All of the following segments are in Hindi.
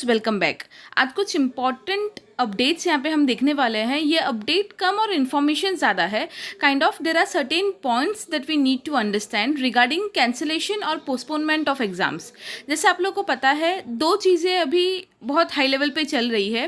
Welcome back. आज कुछ इम्पॉर्टेंट अपडेट्स यहाँ पे हम देखने वाले हैं। ये अपडेट कम और इन्फॉर्मेशन ज़्यादा है। Kind of there are certain points that we need to understand regarding cancellation और पोस्टपोनमेंट ऑफ एग्जाम्स। जैसे आप लोग को पता है, दो चीज़ें अभी बहुत हाई लेवल पे चल रही है।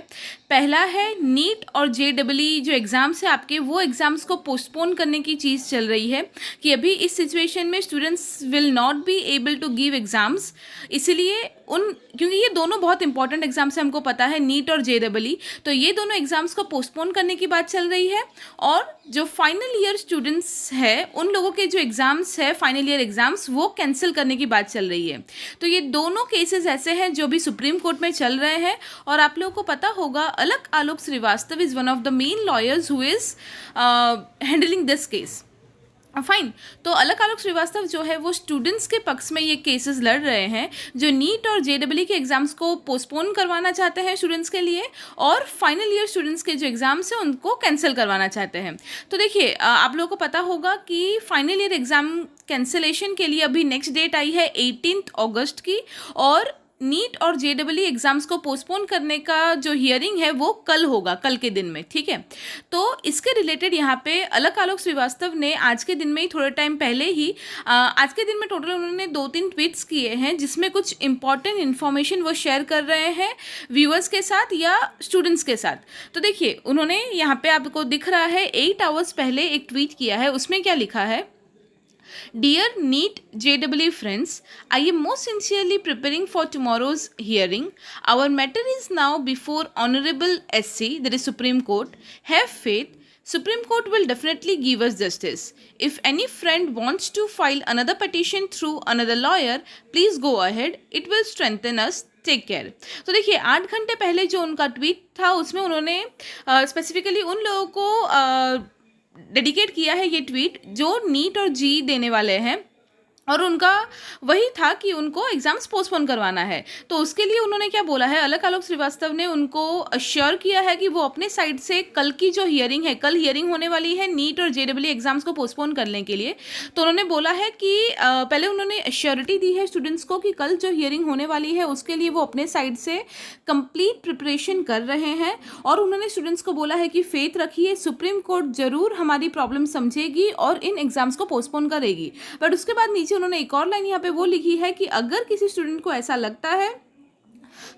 पहला है नीट और JEE जो एग्ज़ाम्स है आपके, वो एग्ज़ाम्स को पोस्टपोन करने की चीज़ चल रही है कि अभी इस सिचुएशन में students will not be able to give exams. इसीलिए क्योंकि ये दोनों बहुत इंपॉर्टेंट एग्जाम्स हैं, हमको पता है, नीट और JEE, तो ये दोनों एग्जाम्स को पोस्टपोन करने की बात चल रही है। और जो फाइनल ईयर स्टूडेंट्स है, उन लोगों के जो एग्जाम्स है फाइनल ईयर एग्जाम्स, वो कैंसिल करने की बात चल रही है। तो ये दोनों केसेस ऐसे हैं जो भी सुप्रीम कोर्ट में चल रहे हैं। और आप लोगों को पता होगा, Alak Alok Srivastava is one of the main lawyers who is handling this case. Fine. तो अलक आलोक श्रीवास्तव जो है वो स्टूडेंट्स के पक्ष में ये केसेस लड़ रहे हैं, जो नीट और JEE के एग्ज़ाम्स को पोस्टपोन करवाना चाहते हैं स्टूडेंट्स के लिए, और फाइनल ईयर स्टूडेंट्स के जो एग्ज़ाम्स हैं उनको कैंसिल करवाना चाहते हैं। तो देखिए, आप लोगों को पता होगा कि फाइनल ईयर एग्ज़ाम कैंसिलेशन के लिए अभी नेक्स्ट डेट आई है 18 अगस्त की, और नीट और JEE एग्ज़ाम्स को पोस्टपोन करने का जो हियरिंग है वो कल होगा, कल के दिन में, ठीक है। तो इसके रिलेटेड यहाँ पे अलक आलोक श्रीवास्तव ने आज के दिन में ही, थोड़े टाइम पहले ही, आज के दिन में टोटल उन्होंने 2-3 ट्वीट्स किए हैं जिसमें कुछ इंपॉर्टेंट इन्फॉर्मेशन वो शेयर कर रहे हैं व्यूअर्स के साथ या स्टूडेंट्स के साथ। तो देखिए, उन्होंने यहाँ पे आपको दिख रहा है 8 आवर्स पहले एक ट्वीट किया है। उसमें क्या लिखा है? Dear NEET JEE friends, I am most sincerely preparing for tomorrow's hearing. Our matter is now before Honorable SC, that is Supreme Court. Have faith. Supreme Court will definitely give us justice. If any friend wants to file another petition through another lawyer, please go ahead. It will strengthen us. Take care. तो देखिए, 8 घंटे पहले जो उनका ट्वीट था उसमें उन्होंने स्पेसिफिकली उन लोगों को डेडिकेट किया है ये ट्वीट जो नीट और जी देने वाले हैं, और उनका वही था कि उनको एग्ज़ाम्स पोस्टपोन करवाना है। तो उसके लिए उन्होंने क्या बोला है, अलक आलोक श्रीवास्तव ने उनको अश्योर किया है कि वो अपने साइड से कल की जो हियरिंग है, कल हियरिंग होने वाली है नीट और JEE एग्ज़ाम्स को पोस्टपोन करने के लिए। तो उन्होंने बोला है कि पहले उन्होंने अश्योरिटी दी है स्टूडेंट्स को कि कल जो हियरिंग होने वाली है उसके लिए वो अपने साइड से कंप्लीट प्रिपरेशन कर रहे हैं। और उन्होंने स्टूडेंट्स को बोला है कि फेथ रखिए, सुप्रीम कोर्ट ज़रूर हमारी प्रॉब्लम समझेगी और इन एग्ज़ाम्स को पोस्टपोन करेगी। बट उसके बाद नीचे उन्होंने एक और लाइन यहाँ पे वो लिखी है कि अगर किसी स्टूडेंट को ऐसा लगता है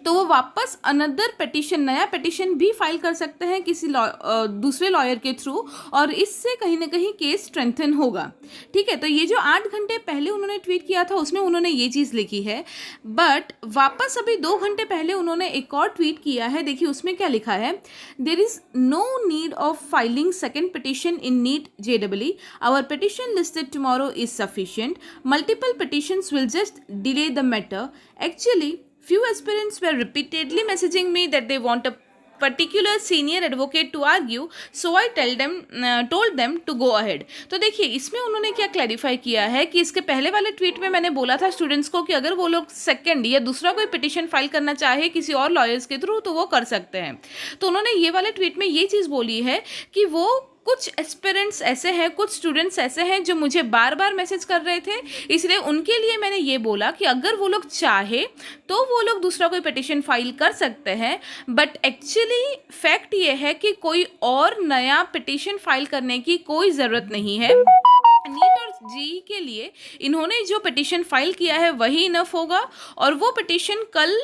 तो वो वापस अनदर पिटीशन, नया पिटीशन भी फाइल कर सकते हैं किसी दूसरे लॉयर के थ्रू, और इससे कहीं ना कहीं केस स्ट्रेंथन होगा, ठीक है। तो ये जो 8 घंटे पहले उन्होंने ट्वीट किया था उसमें उन्होंने ये चीज़ लिखी है। बट वापस अभी 2 घंटे पहले उन्होंने एक और ट्वीट किया है। देखिए उसमें क्या लिखा है? There is no need of filing second petition in NEET JEE. Our petition listed tomorrow is sufficient. Multiple petitions will just delay the matter. Actually, few aspirants were repeatedly messaging me that they want a particular senior advocate to argue, so I told them to go ahead. तो देखिए, इसमें उन्होंने क्या क्लैरिफाई किया है कि इसके पहले वाले ट्वीट में मैंने बोला था स्टूडेंट्स को कि अगर वो लोग सेकंड या दूसरा कोई पिटीशन फाइल करना चाहे किसी और लॉयर्स के थ्रू तो वो कर सकते हैं। तो उन्होंने ये वाले ट्वीट में ये चीज़ बोली है कि वो कुछ एस्पिरेंट्स ऐसे हैं, कुछ स्टूडेंट्स ऐसे हैं जो मुझे बार बार मैसेज कर रहे थे, इसलिए उनके लिए मैंने ये बोला कि अगर वो लोग चाहे तो वो लोग दूसरा कोई पिटीशन फाइल कर सकते हैं। बट एक्चुअली फैक्ट ये है कि कोई और नया पिटीशन फाइल करने की कोई ज़रूरत नहीं है। नीट और JEE के लिए इन्होंने जो पिटीशन फाइल किया है वही इनफ होगा, और वो पिटीशन कल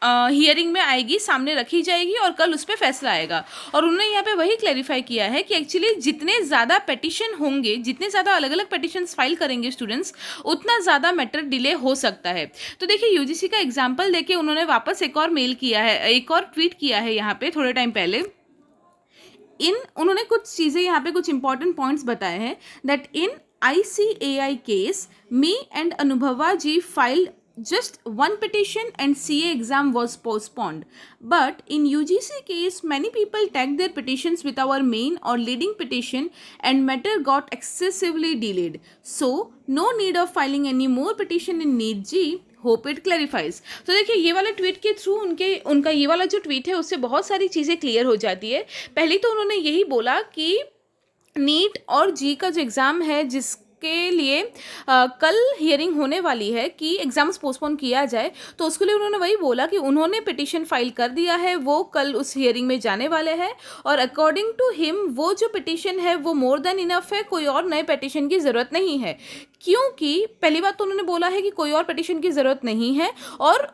हियरिंग में आएगी, सामने रखी जाएगी और कल उस पर फैसला आएगा। और उन्होंने यहाँ पे वही क्लैरिफाई किया है कि एक्चुअली जितने ज़्यादा पिटीशन होंगे, जितने ज़्यादा अलग अलग पिटीशंस फाइल करेंगे स्टूडेंट्स, उतना ज़्यादा मैटर डिले हो सकता है। तो देखिए, UGC का एग्जाम्पल देके उन्होंने वापस एक और मेल किया है, एक और ट्वीट किया है यहाँ पे थोड़े टाइम पहले। उन्होंने कुछ चीज़ें यहाँ पे, कुछ इंपॉर्टेंट पॉइंट्स बताए हैं that in ICAI case me and Anubhava ji filed just one petition and CA exam was postponed. But in UGC case, many people tagged their petitions with our main or leading petition and matter got excessively delayed. So, no need of filing any more petition in NEET G. Hope it clarifies. तो देखिए, ये वाले ट्वीट के थ्रू उनका ये वाला जो ट्वीट है उससे बहुत सारी चीज़ें क्लियर हो जाती है। पहले तो उन्होंने यही बोला कि नीट और जी का जो एग्ज़ाम है, के लिए कल हियरिंग होने वाली है कि एग्ज़ाम्स पोस्टपोन किया जाए, तो उसके लिए उन्होंने वही बोला कि उन्होंने पिटिशन फाइल कर दिया है, वो कल उस हियरिंग में जाने वाले हैं और अकॉर्डिंग टू हिम वो जो पिटिशन है वो मोर देन इनफ है, कोई और नए पिटिशन की ज़रूरत नहीं है। क्योंकि पहली बात तो उन्होंने बोला है कि कोई और पिटिशन की ज़रूरत नहीं है, और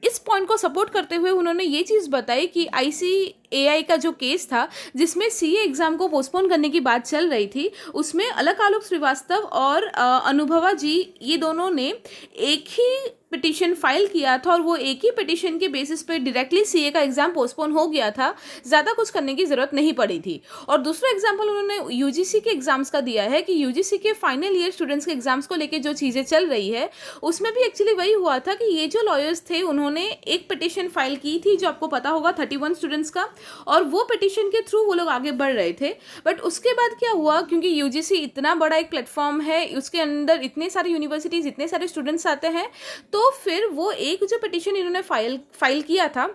इस पॉइंट को सपोर्ट करते हुए उन्होंने ये चीज़ बताई कि ICAI का जो केस था जिसमें CA एग्ज़ाम को पोस्टपोन करने की बात चल रही थी, उसमें अलक आलोक श्रीवास्तव और अनुभवा जी ये दोनों ने एक ही पिटिशन फाइल किया था और वो एक ही पिटिशन के बेसिस पे डायरेक्टली CA का एग्ज़ाम पोस्टपोन हो गया था, ज़्यादा कुछ करने की ज़रूरत नहीं पड़ी थी। और दूसरा एग्जाम्पल उन्होंने UGC के एग्ज़ाम्स का दिया है कि UGC के फाइनल ईयर स्टूडेंट्स के एग्ज़ाम्स को लेकर जो चीज़ें चल रही है उसमें भी एक्चुअली वही हुआ था कि ये जो लॉयर्स थे उन्होंने एक पिटिशन फाइल की थी जो आपको पता होगा 31 स्टूडेंट्स का, और वो पिटिशन के थ्रू वो लोग आगे बढ़ रहे थे। बट उसके बाद क्या हुआ, क्योंकि UGC इतना बड़ा एक प्लेटफॉर्म है, उसके अंदर इतने सारे यूनिवर्सिटीज़ इतने सारे स्टूडेंट्स आते हैं, तो फिर वो एक जो पिटिशन इन्होंने फाइल किया था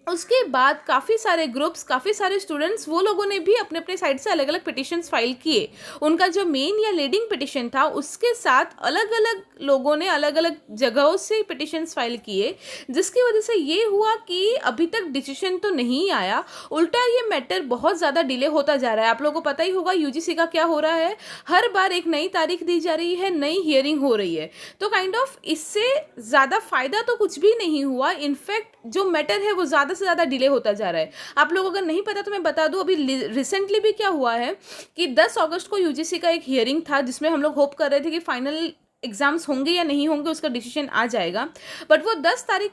उसके बाद काफ़ी सारे ग्रुप्स, काफ़ी सारे स्टूडेंट्स, वो लोगों ने भी अपने अपने साइड से अलग अलग पिटिशन्स फाइल किए। उनका जो मेन या लीडिंग पिटिशन था उसके साथ अलग अलग लोगों ने अलग अलग जगहों से पिटिशन्स फाइल किए, जिसकी वजह से ये हुआ कि अभी तक डिसीजन तो नहीं आया, उल्टा ये मैटर बहुत ज़्यादा डिले होता जा रहा है। आप लोगों को पता ही होगा UGC का क्या हो रहा है, हर बार एक नई तारीख दी जा रही है, नई हियरिंग हो रही है, तो काइंड ऑफ इससे ज़्यादा फ़ायदा तो कुछ भी नहीं हुआ, इनफैक्ट जो मैटर है वो ज़्यादा से ज़्यादा डिले होता जा रहा है। आप लोग अगर नहीं पता तो मैं बता दूं, अभी रिसेंटली भी क्या हुआ है कि 10 अगस्त को UGC का एक हियरिंग था जिसमें हम लोग होप कर रहे थे कि फाइनल एग्जाम्स होंगे या नहीं होंगे उसका डिसीजन आ जाएगा, बट वो 10 तारीख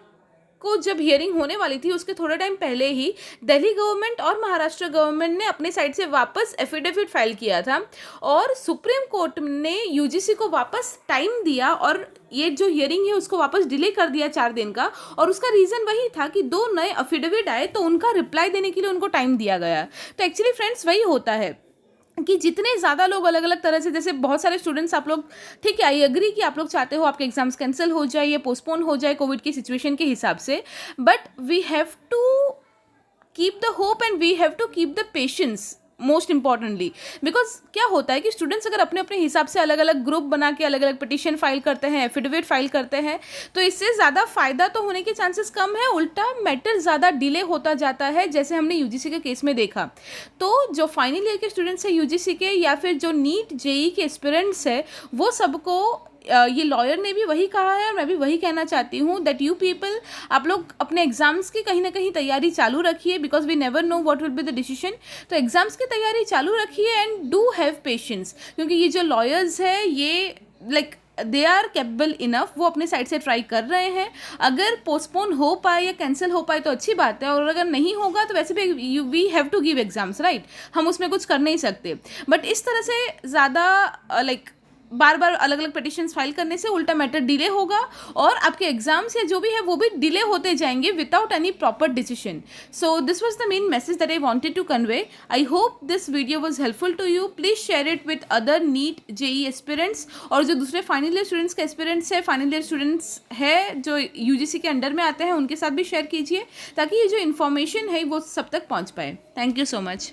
को जब हियरिंग होने वाली थी उसके थोड़े टाइम पहले ही दिल्ली गवर्नमेंट और महाराष्ट्र गवर्नमेंट ने अपने साइड से वापस एफिडेविट फाइल किया था और सुप्रीम कोर्ट ने UGC को वापस टाइम दिया और ये जो हियरिंग है उसको वापस डिले कर दिया 4 दिन का। और उसका रीज़न वही था कि 2 नए एफिडेविट आए तो उनका रिप्लाई देने के लिए उनको टाइम दिया गया। तो एक्चुअली फ्रेंड्स वही होता है कि जितने ज़्यादा लोग अलग अलग तरह से, जैसे बहुत सारे स्टूडेंट्स आप लोग, ठीक है, आई एग्री कि आप लोग चाहते हो आपके एग्जाम्स कैंसिल हो जाए या पोस्टपोन हो जाए कोविड की सिचुएशन के हिसाब से, but we have to keep the hope and we have to keep the patience most importantly. Because क्या होता है कि स्टूडेंट्स अगर अपने अपने हिसाब से अलग अलग ग्रुप बना के अलग अलग पिटिशन फाइल करते हैं, एफिडेविट फाइल करते हैं, तो इससे ज़्यादा फ़ायदा तो होने के चांसेस कम है, उल्टा मैटर ज़्यादा डिले होता जाता है, जैसे हमने UGC के केस में देखा। तो जो फाइनल ईयर के स्टूडेंट्स हैं UGC के या फिर जो नीट JEE के एस्पिरेंट्स है, वो सबको ये लॉयर ने भी वही कहा है और मैं भी वही कहना चाहती हूँ दैट यू पीपल, आप लोग अपने एग्जाम्स की कहीं ना कहीं तैयारी चालू रखिए, because we never know what will be the decision. तो एग्जाम्स की तैयारी चालू रखिए एंड डू हैव पेशेंस, क्योंकि ये जो लॉयर्स है ये दे आर कैपेबल इनफ, वो अपने साइड से ट्राई कर रहे हैं। अगर पोस्टपोन हो पाए या कैंसिल हो पाए तो अच्छी बात है, और अगर नहीं होगा तो वैसे भी we have to give exams, right, हम उसमें कुछ कर नहीं सकते। बट इस तरह से ज़्यादा बार बार अलग अलग पिटिशन्स फाइल करने से उल्टा मैटर डिले होगा और आपके एग्जाम्स या जो भी है वो भी डिले होते जाएंगे without any proper decision. So this was the main message that I wanted to convey. I hope this video was helpful to you. Please share it with other NEET JEE aspirants, और जो दूसरे फाइनल ईयर स्टूडेंट्स के एस्पिरेंट्स है, फाइनल ईयर स्टूडेंट्स है जो UGC के अंडर में आते हैं, उनके साथ भी शेयर कीजिए ताकि ये जो इन्फॉर्मेशन है वो सब तक पहुँच पाए। Thank you so much.